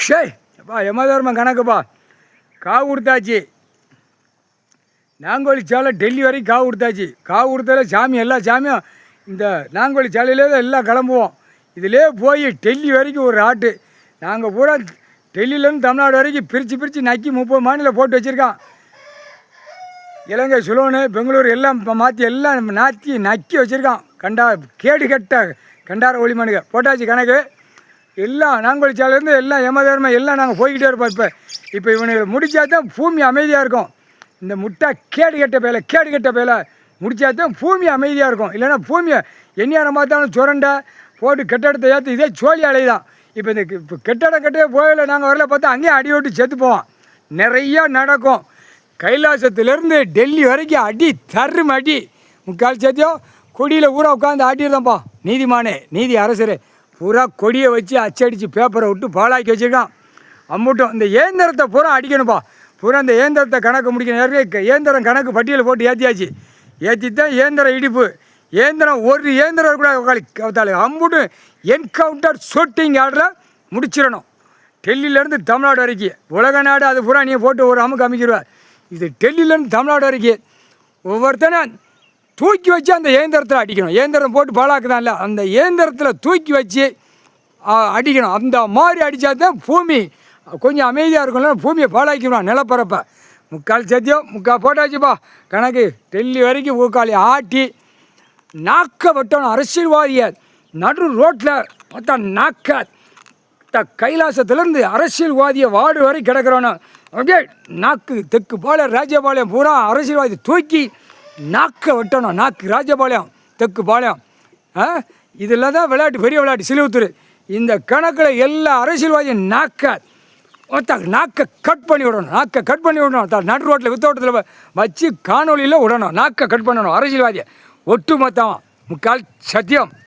ஷே அப்பா யமதர்மம் கணக்குப்பா. காவு கொடுத்தாச்சு. நாங்கோலி சாலை டெல்லி வரைக்கும் காவு கொடுத்தாச்சு. காவு கொடுத்தால சாமி எல்லா சாமியும் இந்த நாங்கோலி சாலையிலே தான் எல்லாம் கிளம்புவோம். இதிலே போய் டெல்லி வரைக்கும் ஒரு ஆட்டு. நாங்கள் பூரா டெல்லியிலேருந்து தமிழ்நாடு வரைக்கும் பிரித்து நக்கி 30 மாநிலம் போட்டு வச்சுருக்கான். இலங்கை சுலோனு பெங்களூர் எல்லாம் மாற்றி எல்லாம் நக்கி வச்சுருக்கான். கேடு கெட்ட கண்டார ஒளிமனுங்க போட்டாச்சு கணக்கு. எல்லாம் நாங்கோலி சாலையிலேருந்து எல்லாம் யமதர்மம் எல்லாம் நாங்கள் போய்கிட்டே இருப்போம். இப்போ இவனுங்களை முடித்தா தான் பூமி அமைதியாக இருக்கும். இந்த முட்டை கேடு கெட்ட பேலை முடித்தா தான் பூமி அமைதியாக இருக்கும். இல்லைன்னா பூமியை எந்நேரம் பார்த்தாலும் சுரண்டை போட்டு கட்டடத்தை ஏற்று இதே சோழி அலை தான். இப்போ இந்த இப்போ கட்டடே போகல நாங்கள் வரல பார்த்தா அங்கேயும் அடி ஓட்டு செத்து போவோம். நிறையா நடக்கும். கைலாசத்துலேருந்து டெல்லி வரைக்கும் அடி தரும் அடி. முக்கால் சத்தியம் கொடியில் ஊரா உட்காந்து ஆட்டிடுதான்ப்பா. நீதிமானே நீதி அரசரே பூரா கொடியை வச்சு அச்சடித்து பேப்பரை விட்டு பாலாக்கி வச்சுருக்கான். அம்மட்டும் இந்த இயந்திரத்தை பூரா அடிக்கணும்ப்பா. பூரா இந்த இயந்திரத்தை கணக்கு முடிக்கணும். ஏற்கனவே இயந்திரம் கணக்கு பட்டியலை போட்டு ஏற்றியாச்சு. ஏற்றித்தான் இயந்திரம் இடிப்பு. இயந்திரம் ஒரு இயந்திரம் கூட கவத்தாலே அம்புட்டு என்கவுண்டர் ஷூட்டிங் ஆர்டரை முடிச்சிடணும். டெல்லியிலேருந்து தமிழ்நாடு வரைக்கும் உலக நாடு அது பூரா நீங்கள் போட்டு ஒரு அமுக்கு அமைக்கிடுவார். இது டெல்லியிலேருந்து தமிழ்நாடு வரைக்கும் ஒவ்வொருத்தனும் தூக்கி வச்சு அந்த இயந்திரத்தில் அடிக்கணும். இயந்திரம் போட்டு பாலாக்குதான் இல்லை, அந்த இயந்திரத்தில் தூக்கி வச்சு அடிக்கணும். அந்த மாதிரி அடித்தா தான் பூமி கொஞ்சம் அமைதியாக இருக்கும்ல. பூமியை பாலாக்கிடுவான் நிலப்பரப்பை. முக்கால் சத்தியம் முக்கால் போட்டாச்சுப்பா கணக்கு. டெல்லி வரைக்கும் ஊக்காளி ஆட்டி நாக்க வெட்டணும். அரசியல்வாதியை நடு ரோட்டில் பார்த்தா நாக்க கைலாசத்துலேருந்து அரசியல்வாதியை வார்டு வரை கிடக்கிறோன்னு அப்படியே நாக்கு தெற்கு பாளையம் ராஜபாளையம் பூரா அரசியல்வாதி தூக்கி நாக்க வெட்டணும். நாக்கு ராஜபாளையம் தெற்கு பாளையம் இதில் தான் விளையாட்டு பெரிய விளையாட்டு சிலுவத்தூர். இந்த கணக்கில் எல்லா அரசியல்வாதியும் நாக்கை கட் பண்ணி விடணும். நடு ரோட்டில் வித்தோட்டத்தில் வச்சு காணொலியில் விடணும். நாக்கை கட் பண்ணணும் அரசியல்வாதியை ஒட்டு மொத்தமாக முக்கால் சத்தியம்.